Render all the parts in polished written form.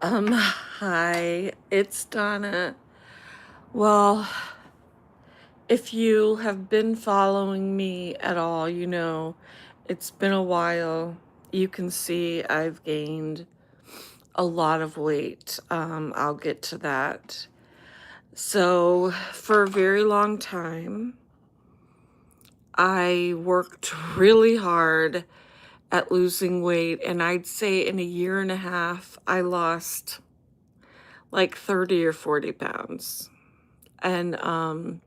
Hi, it's Donna. Well, if you have been following me at all, you know it's been a while. You can see I've gained a lot of weight. I'll get to that. So, for a very long time, I worked really hard at losing weight, and I'd say in a year and a half, I lost like 30 or 40 pounds. And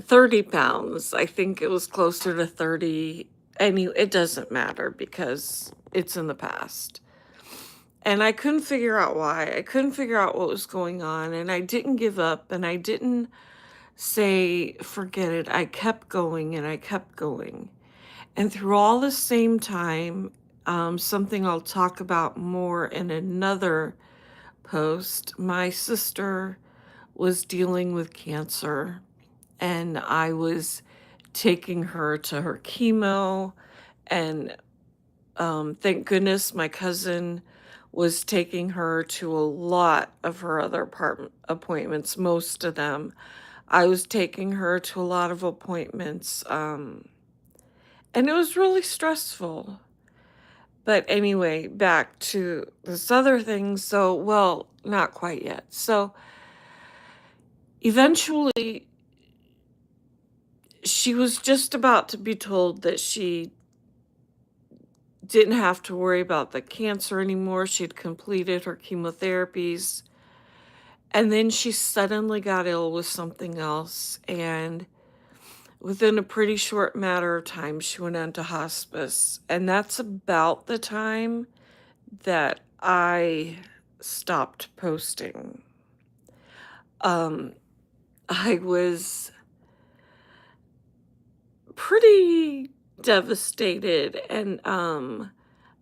30 pounds. I think it was closer to 30. It doesn't matter because it's in the past. And I couldn't figure out why. I couldn't figure out what was going on. And I didn't give up and I didn't say, forget it. I kept going and I kept going. And through all the same time, something I'll talk about more in another post, my sister was dealing with cancer and I was taking her to her chemo. And thank goodness my cousin was taking her to a lot of her other appointments, most of them. I was taking her to a lot of appointments, and it was really stressful. But anyway, back to this other thing. So, well, not quite yet. So, eventually, she was just about to be told that she didn't have to worry about the cancer anymore. She'd completed her chemotherapies. And then she suddenly got ill with something else. And within a pretty short matter of time, she went into hospice. And that's about the time that I stopped posting. I was pretty devastated, and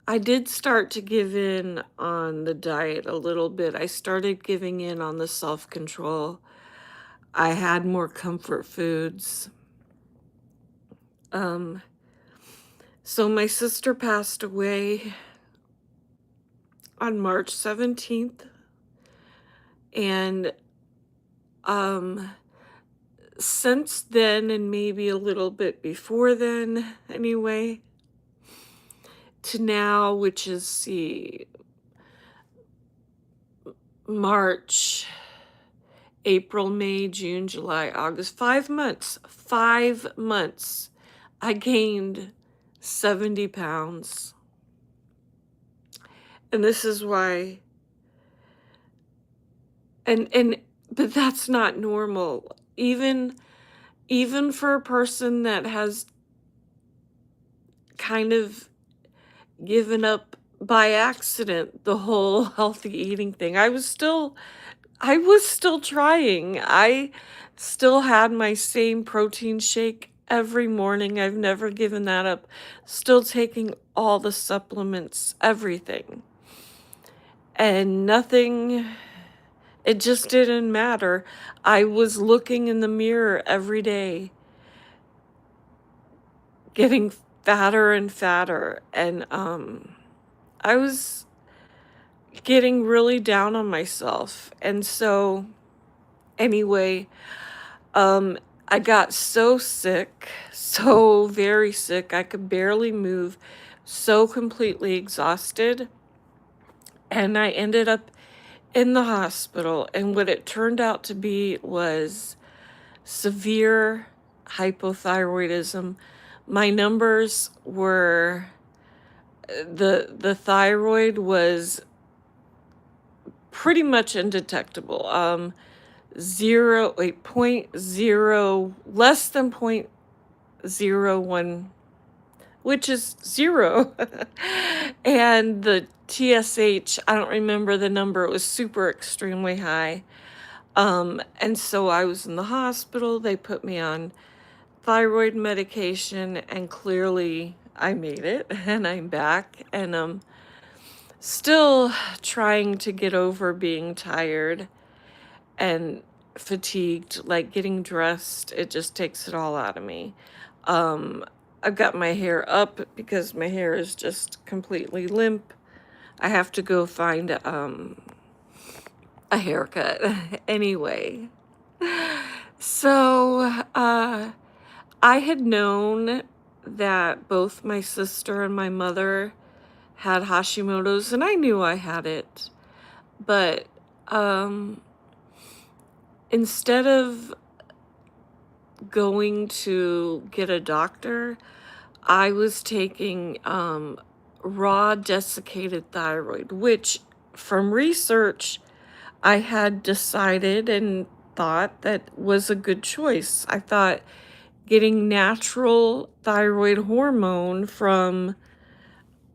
I did start to give in on the diet a little bit. I started giving in on the self-control. I had more comfort foods. Um so my sister passed away on March 17th, and um since then, and maybe a little bit before then anyway, to now, which is the March, April, May, June, July, August, 5 months. 5 months. I gained 70 pounds. And this is why, but that's not normal. Even for a person that has kind of given up by accident the whole healthy eating thing. I was still trying. I still had my same protein shake every morning. I've never given that up. Still taking all the supplements, everything. And nothing, it just didn't matter. I was looking in the mirror every day, getting fatter and fatter. And I was getting really down on myself. And so anyway, I got so sick, so very sick. I could barely move, so completely exhausted. And I ended up in the hospital. And what it turned out to be was severe hypothyroidism. My numbers were the thyroid was pretty much undetectable. 0.0, less than 0.01, which is zero. And the TSH, I don't remember the number, it was super extremely high. And so I was in the hospital. They put me on thyroid medication, and clearly I made it, and I'm back, and still trying to get over being tired and fatigued. Like getting dressed, it just takes it all out of me. I've got my hair up because my hair is just completely limp. I have to go find a haircut anyway. So, I had known that both my sister and my mother had Hashimoto's, and I knew I had it. But um, instead of going to get a doctor, I was taking raw desiccated thyroid, which from research, I had decided and thought that was a good choice. I thought getting natural thyroid hormone from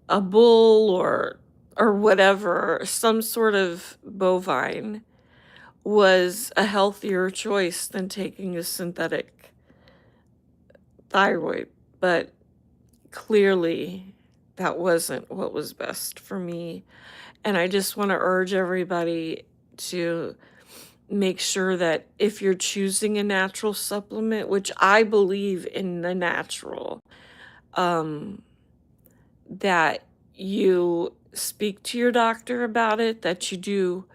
a bull or whatever, some sort of bovine, was a healthier choice than taking a synthetic thyroid. But clearly, that wasn't what was best for me. And I just want to urge everybody to make sure that if you're choosing a natural supplement, which I believe in the natural, um, that you speak to your doctor about it, that you do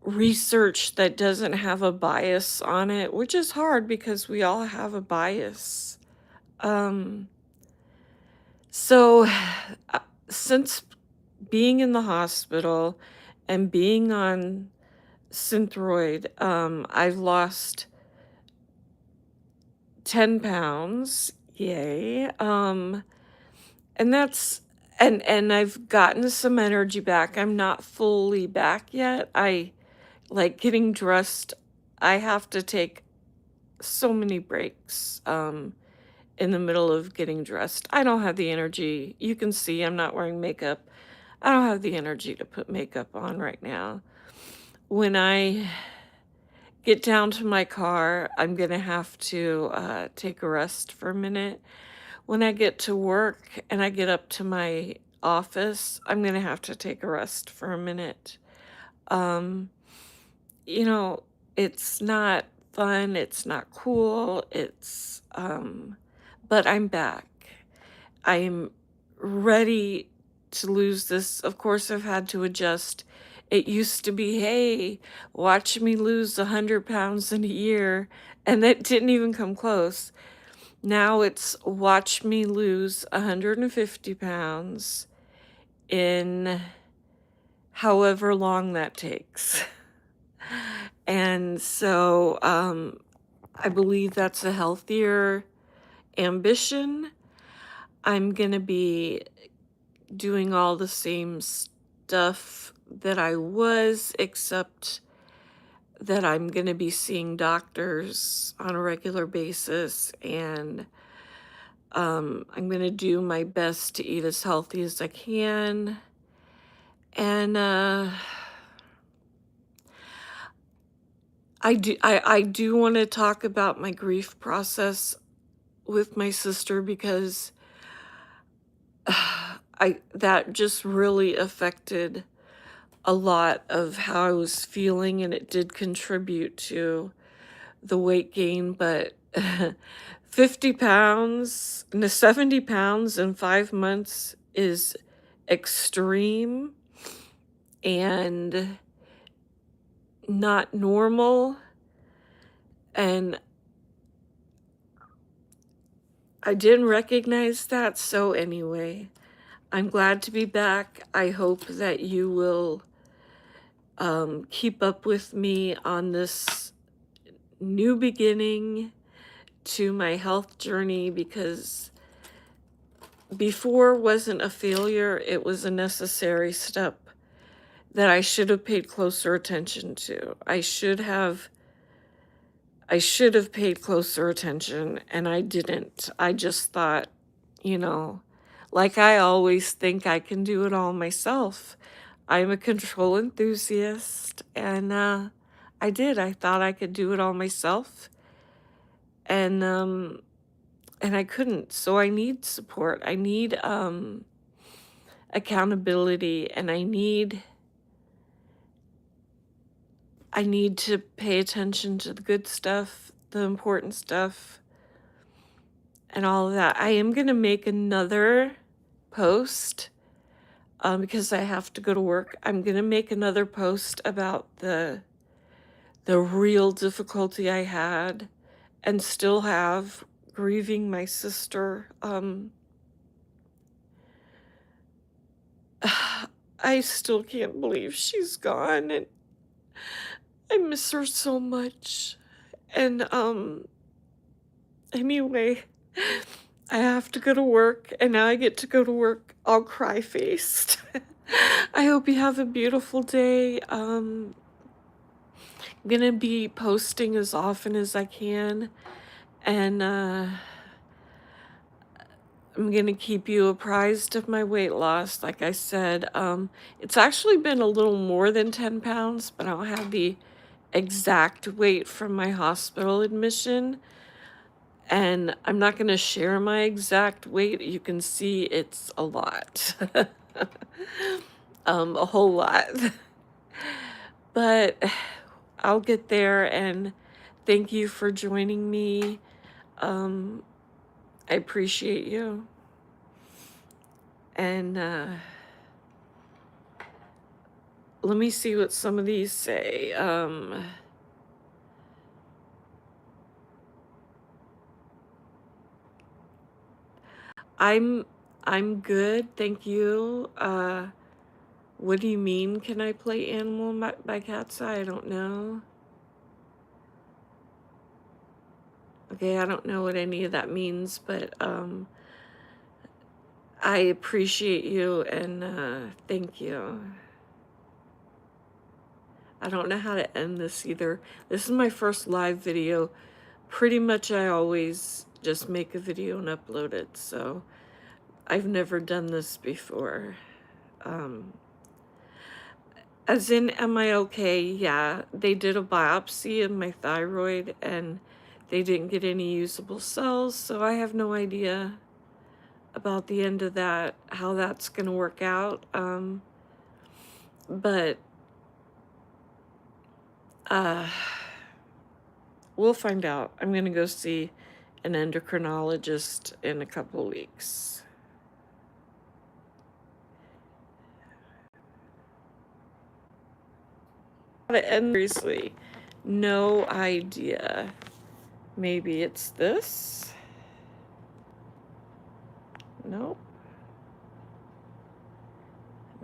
research that doesn't have a bias on it, which is hard because we all have a bias. Um, so, since being in the hospital and being on Synthroid, I've lost 10 pounds. Yay. And that's and I've gotten some energy back. I'm not fully back yet. I like getting dressed. I have to take so many breaks in the middle of getting dressed. I don't have the energy. You can see I'm not wearing makeup. I don't have the energy to put makeup on right now. When I get down to my car, I'm gonna have to take a rest for a minute. When I get to work and I get up to my office, I'm gonna have to take a rest for a minute. Um, you know, it's not fun, it's not cool, but I'm back. I'm ready to lose this. Of course, I've had to adjust. It used to be, hey, watch me lose 100 pounds in a year, and it didn't even come close. Now it's watch me lose 150 pounds in however long that takes. And so I believe that's a healthier ambition. I'm going to be doing all the same stuff that I was, except that I'm going to be seeing doctors on a regular basis, and I'm going to do my best to eat as healthy as I can. And I do want to talk about my grief process with my sister because that just really affected a lot of how I was feeling, and it did contribute to the weight gain. But 50 pounds, no, 70 pounds in 5 months is extreme and not normal. And I didn't recognize that. So, anyway, I'm glad to be back. I hope that you will keep up with me on this new beginning to my health journey, because before wasn't a failure, it was a necessary step that I should have paid closer attention to. I should have paid closer attention, and I didn't. I just thought, you know, like I always think I can do it all myself. I'm a control enthusiast, and I did. I thought I could do it all myself, and and I couldn't. So I need support. I need accountability, and I need to pay attention to the good stuff, the important stuff, and all of that. I am going to make another post because I have to go to work. I'm going to make another post about the real difficulty I had and still have grieving my sister. I still can't believe she's gone, and I miss her so much. And anyway, I have to go to work, and now I get to go to work all cry-faced. I hope you have a beautiful day. I'm gonna be posting as often as I can, and I'm gonna keep you apprised of my weight loss. Like I said, it's actually been a little more than 10 pounds, but I don't have the exact weight from my hospital admission. And I'm not gonna share my exact weight. You can see it's a lot. A whole lot. But I'll get there, and thank you for joining me. I appreciate you. And let me see what some of these say. I'm I'm good, thank you. What do you mean, can I play animal by cat's eye? I don't know. Okay, I don't know what any of that means, but I appreciate you, and thank you. I don't know how to end this either. This is my first live video. Pretty much I always just make a video and upload it, so I've never done this before. As in, am I okay? Yeah, they did a biopsy of my thyroid and they didn't get any usable cells, so I have no idea about the end of that, how that's gonna work out. But uh, we'll find out. I'm gonna go see an endocrinologist in a couple of weeks. How to end seriously, no idea. Maybe it's this. Nope.